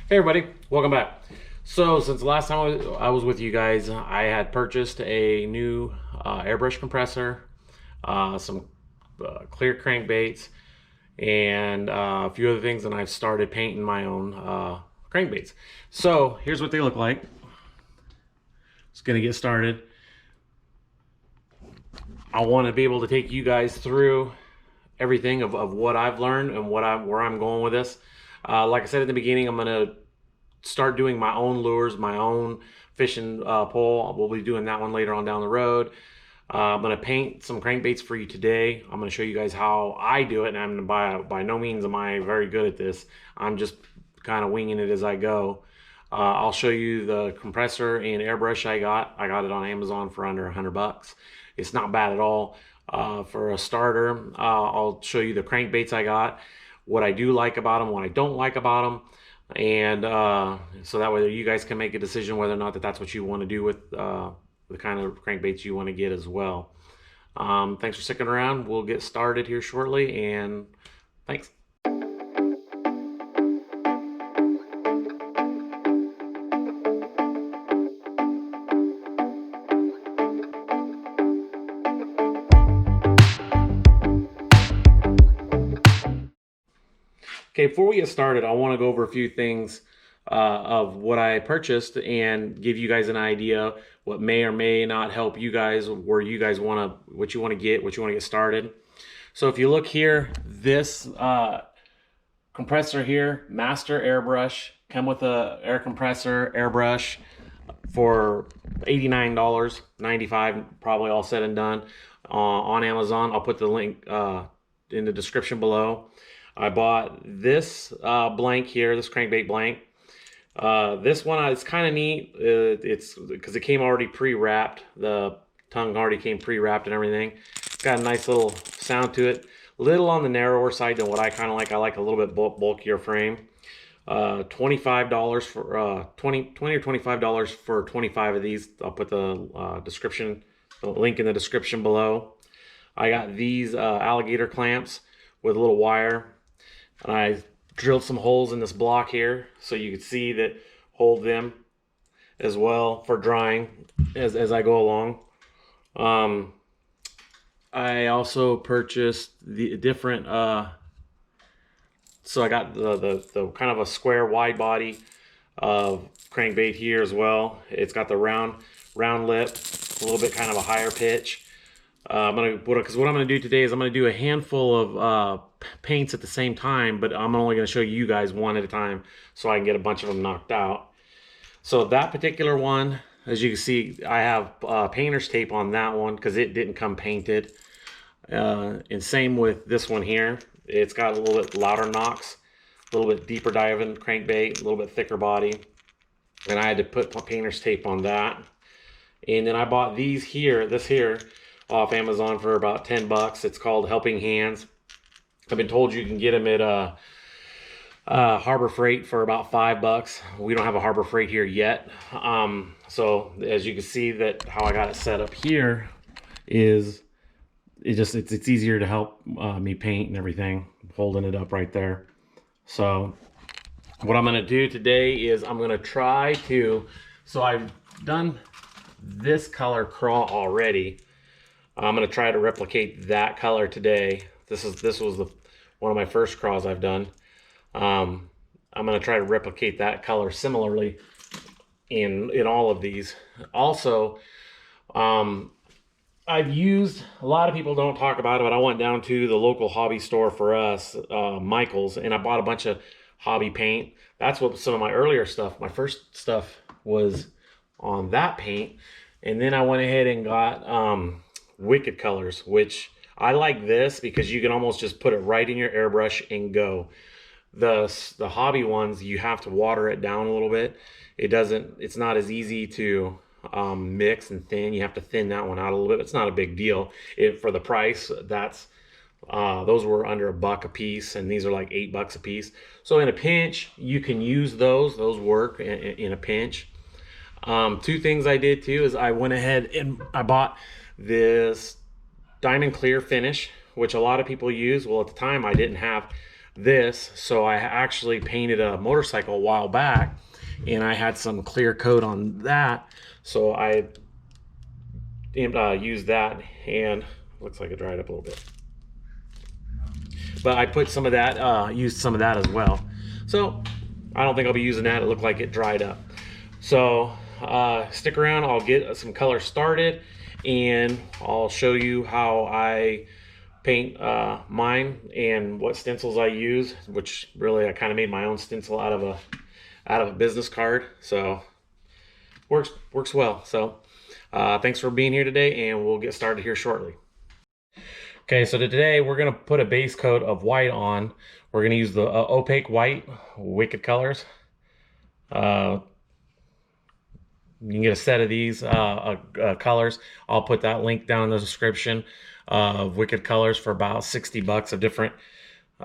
Hey everybody, welcome back. So since the last time I was with you guys, I had purchased a new airbrush compressor, some clear crankbaits, and a few other things, and I've started painting my own crankbaits. So here's what they look like. Just gonna get started. I want to be able to take you guys through everything of what I've learned and where I'm going with this. Like I said at the beginning, I'm gonna start doing my own lures, my own fishing pole. We'll be doing that one later on down the road. I'm going to paint some crankbaits for you today. I'm going to show you guys how I do it, and I'm by no means am I very good at this. I'm just kind of winging it as I go. I'll show you the compressor and airbrush I got. I got it on Amazon for under $100. It's not bad at all. For a starter, I'll show you the crankbaits I got, what I do like about them, what I don't like about them, and so that way you guys can make a decision whether or not that's what you want to do with the kind of crankbaits you want to get as well. Thanks for sticking around. We'll get started here shortly, and thanks. Okay, before we get started, I want to go over a few things of what I purchased and give you guys an idea what may or may not help you guys where you guys want to, what you want to get started. So if you look here, this compressor here, Master Airbrush, come with a air compressor, airbrush for $89, $95, probably all said and done, on Amazon. I'll put the link in the description below. I bought this blank here, this crankbait blank. This one is kind of neat. It's because it came already pre-wrapped. The tongue already came pre-wrapped and everything. It's got a nice little sound to it. A little on the narrower side than what I kind of like. I like a little bit bulkier frame. $25 for 20 or $25 for 25 of these. I'll put the link in the description below. I got these alligator clamps with a little wire, and I drilled some holes in this block here so you can see that hold them as well for drying as I go along. I also purchased the different so I got the kind of a square wide body crankbait here as well. It's got the round lip, a little bit kind of a higher pitch. Because what I'm gonna do today is I'm gonna do a handful of paints at the same time, but I'm only gonna show you guys one at a time so I can get a bunch of them knocked out. So that particular one, as you can see, I have painter's tape on that one because it didn't come painted. And same with this one here. It's got a little bit louder knocks, a little bit deeper diving crankbait, a little bit thicker body, and I had to put painter's tape on that. And then I bought this here off Amazon for about 10 bucks. It's called Helping Hands. I've been told you can get them at Harbor Freight for about 5 bucks. We don't have a Harbor Freight here yet. So as you can see, that how I got it set up here is it's easier to help me paint and everything, holding it up right there. So what I'm gonna do today is I'm gonna try to, so I've done this color Craw already. I'm gonna try to replicate that color today. This was one of my first Craws I've done. I'm gonna try to replicate that color similarly in all of these. Also, I've used, a lot of people don't talk about it, but I went down to the local hobby store for us, Michael's, and I bought a bunch of hobby paint. That's what some of my earlier stuff, my first stuff was on that paint. And then I went ahead and got Wicked colors, which I like this because you can almost just put it right in your airbrush and go. The hobby ones, you have to water it down a little bit. It's not as easy to mix and thin. You have to thin that one out a little bit. It's not a big deal. For the price, those were under $1 a piece, and these are like $8 a piece. So in a pinch, you can use those work in a pinch. Two things I did too is I went ahead and I bought this diamond clear finish, which a lot of people use. Well, at the time I didn't have this. So I actually painted a motorcycle a while back, and I had some clear coat on that. So I used that, and looks like it dried up a little bit. But I put some of that, used some of that as well. So I don't think I'll be using that. It looked like it dried up. So stick around. I'll get some color started, and I'll show you how I paint mine and what stencils I use. Which really, I kind of made my own stencil out of a business card. So works well. So thanks for being here today, and we'll get started here shortly. Okay, so today we're going to put a base coat of white on. We're going to use the opaque white, Wicked Colors. You can get a set of these colors. I'll put that link down in the description of Wicked Colors for about 60 bucks of different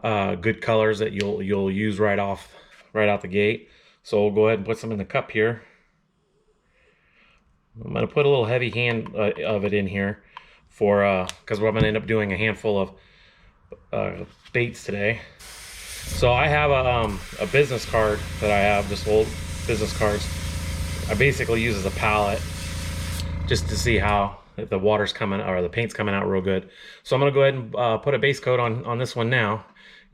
good colors that you'll use right out the gate. So we'll go ahead and put some in the cup here. I'm going to put a little heavy hand of it in here for because I'm going to end up doing a handful of baits today. So I have a business card that I have, just old business cards. I basically use as a palette just to see how if the water's coming or the paint's coming out real good. So I'm going to go ahead and put a base coat on this one now,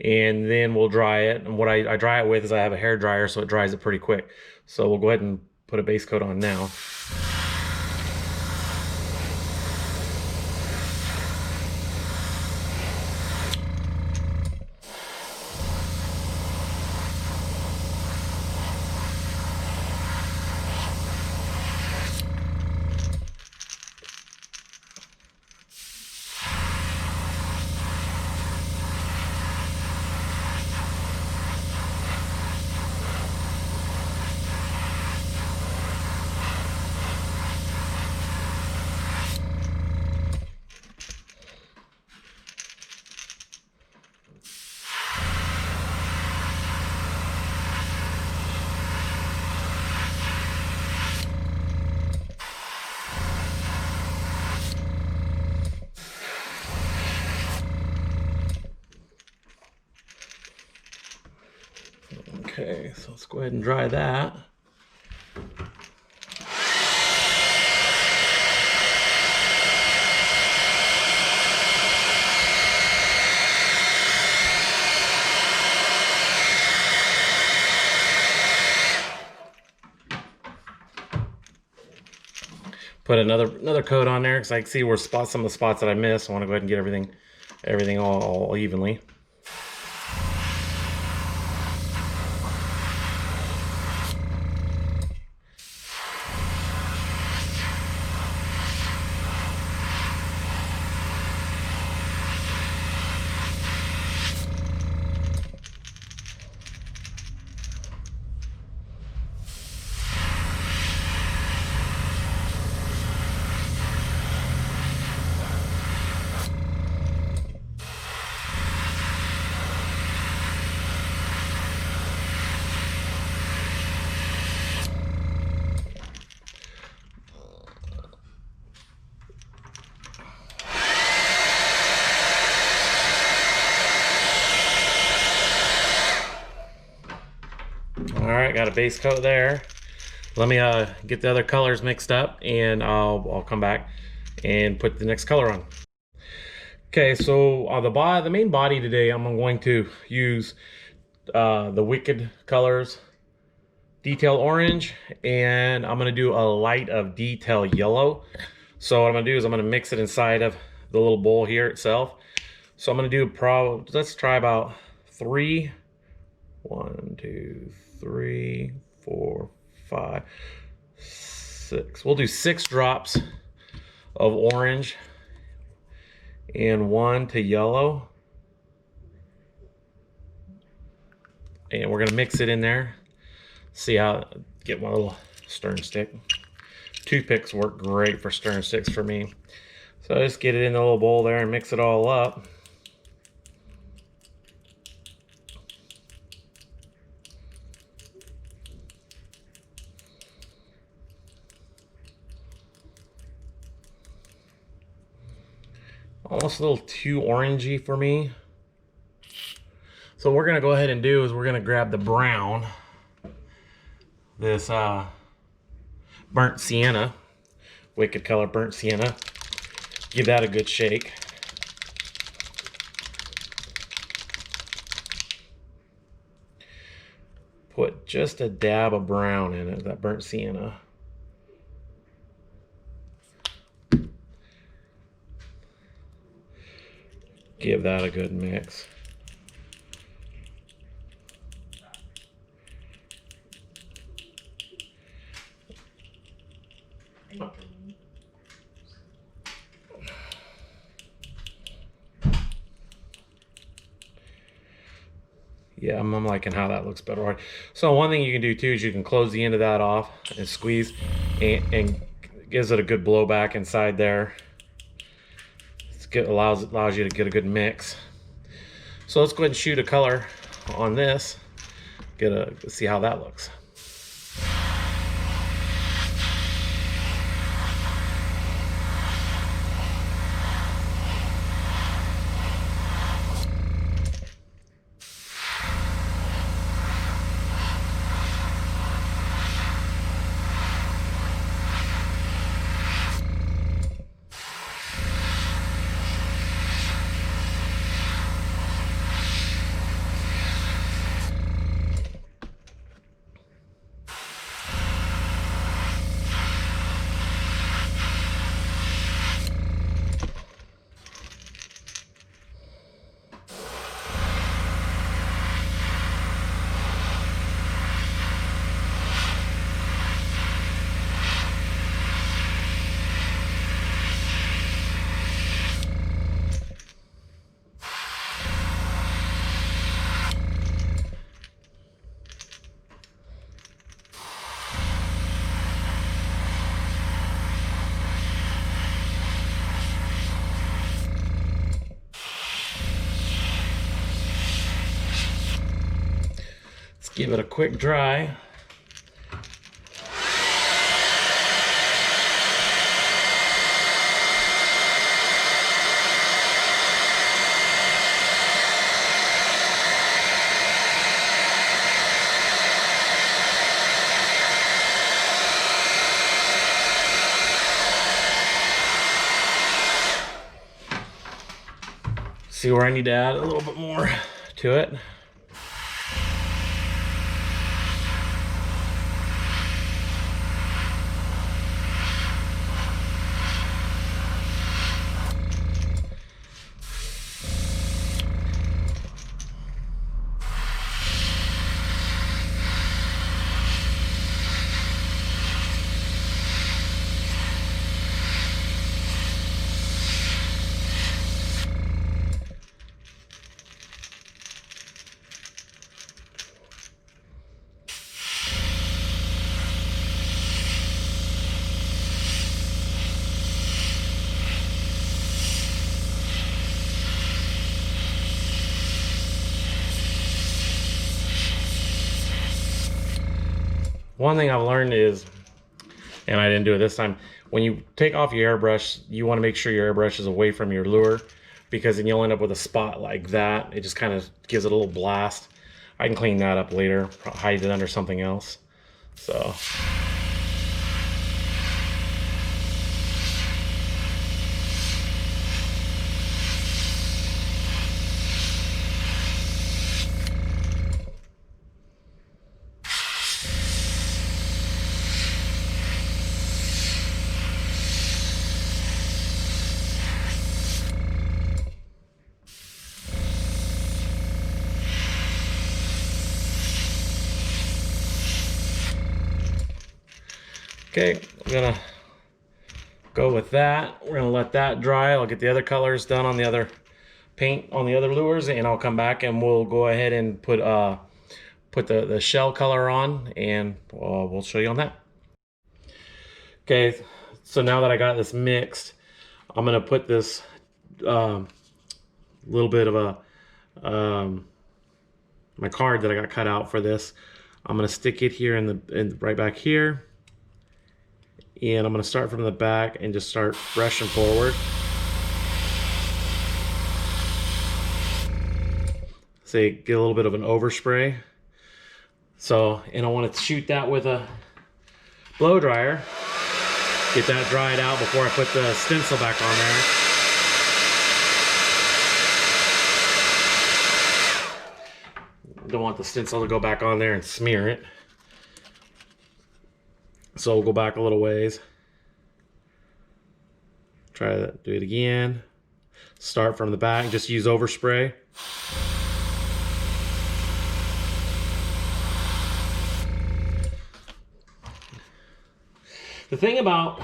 and then we'll dry it. And what I dry it with is I have a hair dryer, so it dries it pretty quick. So we'll go ahead and put a base coat on now. Okay, so let's go ahead and dry that. Put another coat on there because I can see where some of the spots that I missed. I want to go ahead and get everything all evenly. Alright, got a base coat there. Let me get the other colors mixed up, and I'll come back and put the next color on. Okay, so the main body today, I'm going to use the Wicked Colors Detail Orange, and I'm going to do a light of Detail Yellow. So what I'm going to do is I'm going to mix it inside of the little bowl here itself. So I'm going to do let's try about 3, 1, 2, 3, 4, 5, 6. We'll do 6 drops of orange and 1 to yellow. And we're gonna mix it in there. See how, get my little stirring stick. Toothpicks work great for stirring sticks for me. So I just get it in the little bowl there and mix it all up. Almost a little too orangey for me. So what we're gonna go ahead and do is we're gonna grab the brown, this burnt sienna, wicked color burnt sienna, give that a good shake. Put just a dab of brown in it, that burnt sienna. Give that a good mix. Yeah, I'm liking how that looks better. So one thing you can do too is you can close the end of that off and squeeze, and gives it a good blowback inside there. Allows you to get a good mix. So let's go ahead and shoot a color on this. See how that looks. Give it a quick dry. See where I need to add a little bit more to it. One thing I've learned is, and I didn't do it this time, when you take off your airbrush, you want to make sure your airbrush is away from your lure, because then you'll end up with a spot like that. It just kind of gives it a little blast. I can clean that up later, hide it under something else. So. Okay, I'm gonna go with that. We're gonna let that dry. I'll get the other colors done on the other paint on the other lures, and I'll come back and we'll go ahead and put the shell color on, and we'll show you on that. Okay, so now that I got this mixed, I'm gonna put this little bit of a my card that I got cut out for this. I'm gonna stick it here right back here. And I'm going to start from the back and just start brushing forward. say, get a little bit of an overspray. So, and I want to shoot that with a blow dryer. Get that dried out before I put the stencil back on there. Don't want the stencil to go back on there and smear it. So we'll go back a little ways. Try that, do it again. Start from the back, just use overspray. The thing about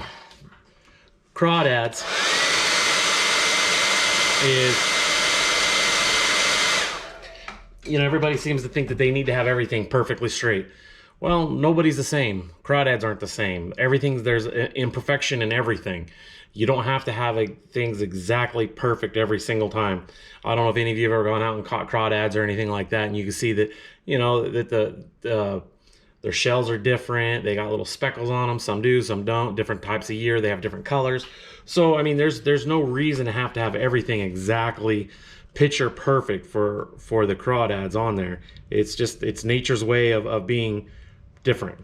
crawdads is, you know, everybody seems to think that they need to have everything perfectly straight. Well, nobody's the same. Crawdads aren't the same. There's imperfection in everything. You don't have to have things exactly perfect every single time. I don't know if any of you have ever gone out and caught crawdads or anything like that, and you can see that, you know, that their shells are different. They got little speckles on them. Some do, some don't. Different types of year. They have different colors. So, I mean, there's no reason to have everything exactly picture perfect for the crawdads on there. It's nature's way of being different.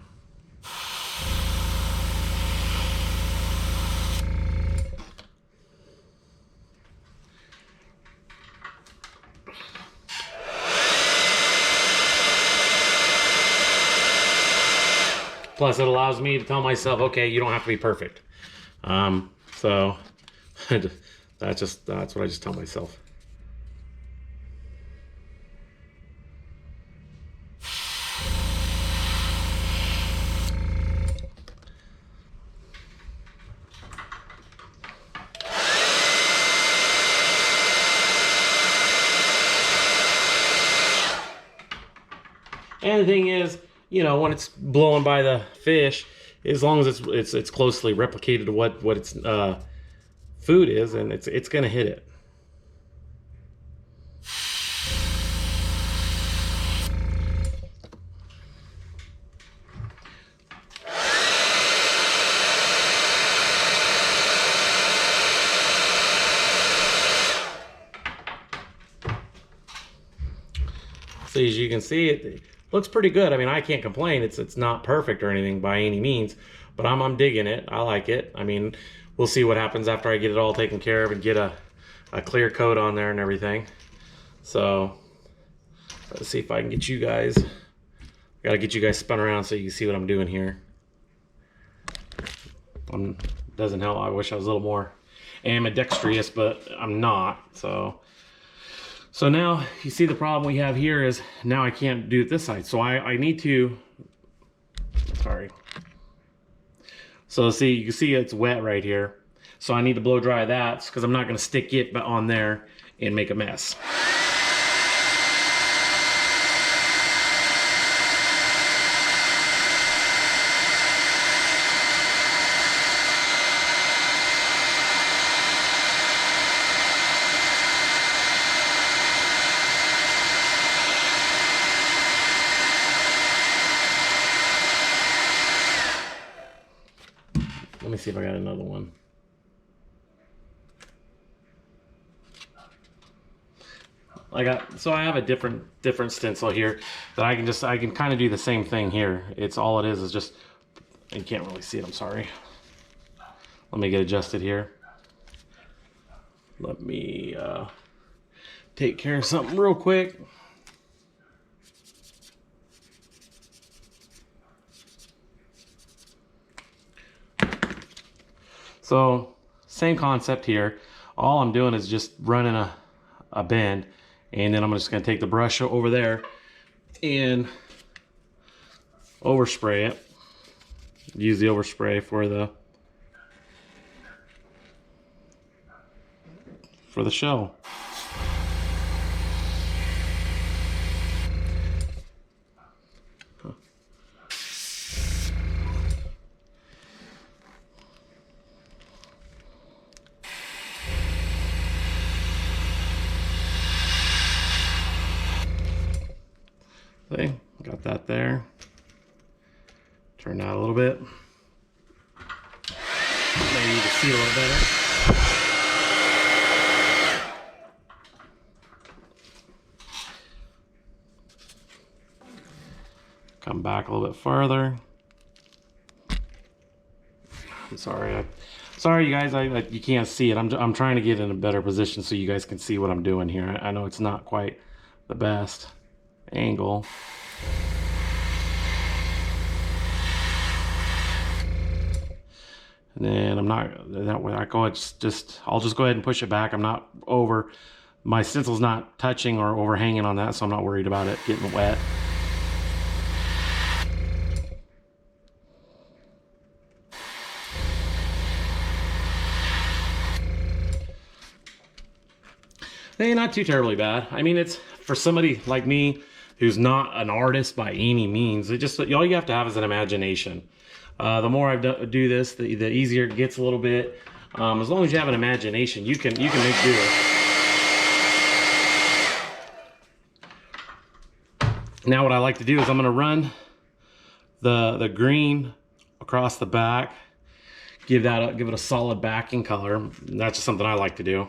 Plus, it allows me to tell myself, okay, you don't have to be perfect. So that's what I just tell myself. And the thing is, you know, when it's blowing by the fish, as long as it's closely replicated to what its food is, and it's gonna hit it. So as you can see, it looks pretty good. I mean, I can't complain. It's not perfect or anything by any means, but I'm digging it. I like it. I mean, we'll see what happens after I get it all taken care of and get a clear coat on there and everything. So let's see if I can get you guys. Got to get you guys spun around so you can see what I'm doing here. Doesn't help. I wish I was a little more ambidextrous, but I'm not. So now you see the problem we have here is now I can't do it this side. So I need to, sorry. So see, you can see it's wet right here. So I need to blow dry that because I'm not going to stick it on there and make a mess. Let me see if I got another one. I have a different stencil here that I can kind of do the same thing here. It's all it is just, you can't really see it, I'm sorry. Let me get adjusted here. Let me take care of something real quick. So same concept here. All I'm doing is just running a bend, and then I'm just going to take the brush over there and overspray it. Use the overspray for the shell. See, got that there. Turn that a little bit. Maybe you can see a little better. back a little bit farther. I'm sorry. Sorry, you guys. You can't see it. I'm trying to get in a better position so you guys can see what I'm doing here. I know it's not quite the best angle. And then I'm not that way. I'll just go ahead and push it back. I'm not over. My stencil's not touching or overhanging on that, so I'm not worried about it getting wet. Hey, not too terribly bad. I mean, it's for somebody like me who's not an artist by any means. All you have to have is an imagination. The more I do this, the easier it gets a little bit. As long as you have an imagination, you can make do it. Now what I like to do is I'm going to run the green across the back, give it a solid backing color. That's just something I like to do.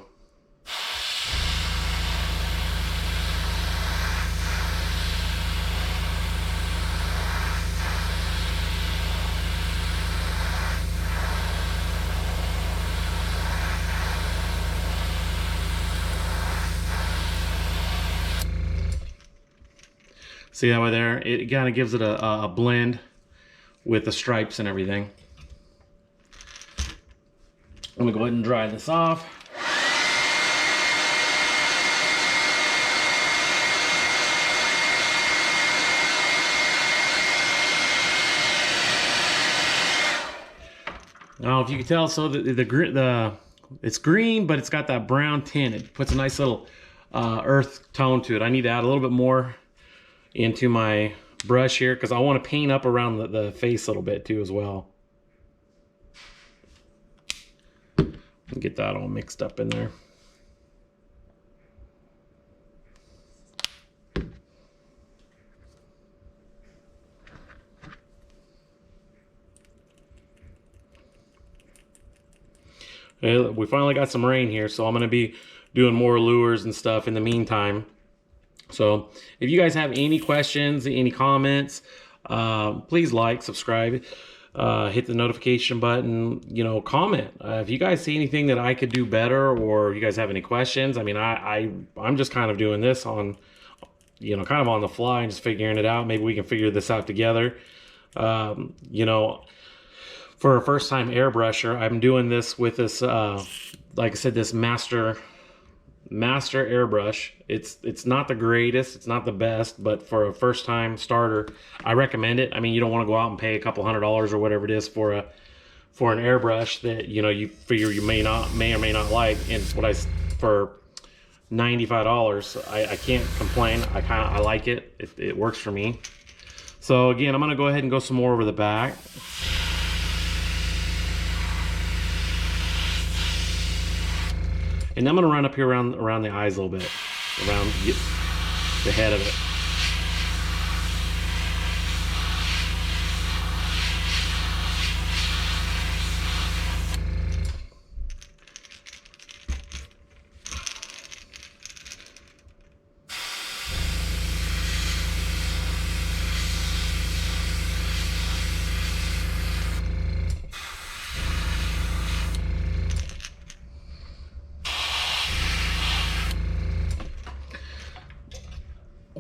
See that way there? It kind of gives it a blend with the stripes and everything. Let me go ahead and dry this off. Now, if you can tell, so it's green, but it's got that brown tint. It puts a nice little earth tone to it. I need to add a little bit more into my brush here because I want to paint up around the face a little bit too as well. Get that all mixed up in there. We finally got some rain here, so I'm going to be doing more lures and stuff in the meantime. So if you guys have any questions, any comments, please like, subscribe, hit the notification button, comment. If you guys see anything that I could do better, or if you guys have any questions, I mean, I'm just kind of doing this on, kind of on the fly and just figuring it out. Maybe we can figure this out together. For a first time airbrusher, I'm doing this with this, like I said, this master airbrush. It's not the greatest, it's not the best, but for a first time starter, I recommend it. I mean, you don't want to go out and pay a couple $100s or whatever it is for an airbrush that you figure you may or may not like. And for $95, I can't complain. I like it. It works for me. So again, I'm gonna go ahead and go some more over the back. And I'm going to run up here around the eyes a little bit, around the head of it.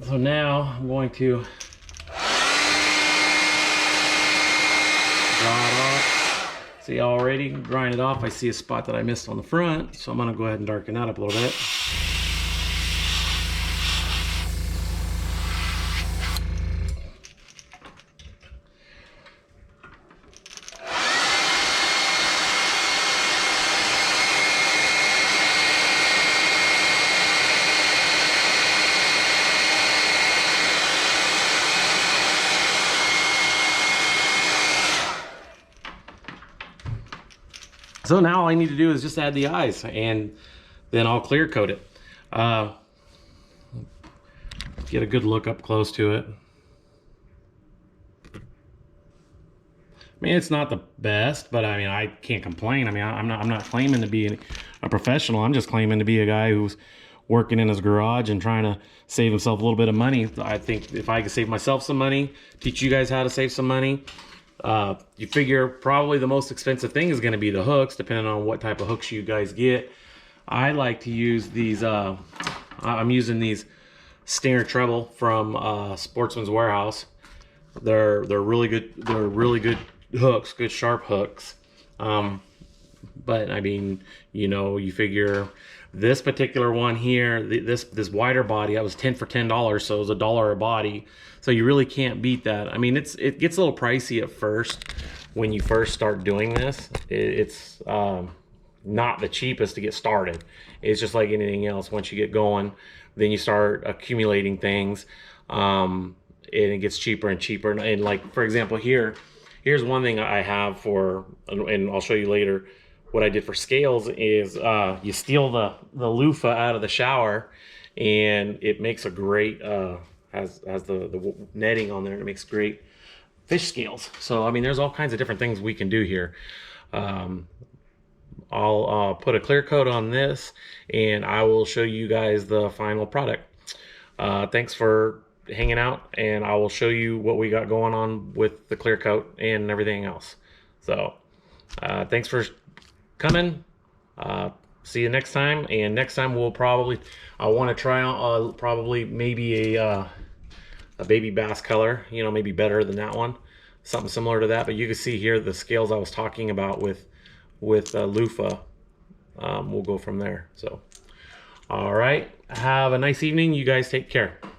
So now I'm going to draw it off. See, already drying it off, I see a spot that I missed on the front, so I'm going to go ahead and darken that up a little bit. So now all I need to do is just add the eyes, and then I'll clear coat it. Get a good look up close to it. I mean, it's not the best, but I mean, I can't complain. I mean, I'm not claiming to be a professional. I'm just claiming to be a guy who's working in his garage and trying to save himself a little bit of money. I think if I could save myself some money, teach you guys how to save some money, you figure probably the most expensive thing is going to be the hooks, depending on what type of hooks you guys get. I like to use these, I'm using these Stinger treble from Sportsman's Warehouse. They're really good. They're really good hooks, good sharp hooks. But I mean, you know, you figure this particular one here, this wider body, I was 10 for $10, so it was $1 a body. So you really can't beat that. I mean, it gets a little pricey at first when you first start doing this. It's not the cheapest to get started. It's just like anything else. Once you get going, then you start accumulating things, and it gets cheaper and cheaper. And like, for example, here's one thing I have for, and I'll show you later, what I did for scales is you steal the loofah out of the shower, and it makes a great, has the netting on there, and it makes great fish scales. So, I mean, there's all kinds of different things we can do here. I'll put a clear coat on this, and I will show you guys the final product. Thanks for hanging out, and I will show you what we got going on with the clear coat and everything else. So thanks for coming. See you next time, and next time we'll probably, I want to try out probably maybe a baby bass color, you know, maybe better than that one, something similar to that. But you can see here the scales I was talking about with loofah. We'll go from there. So all right, have a nice evening. You guys take care.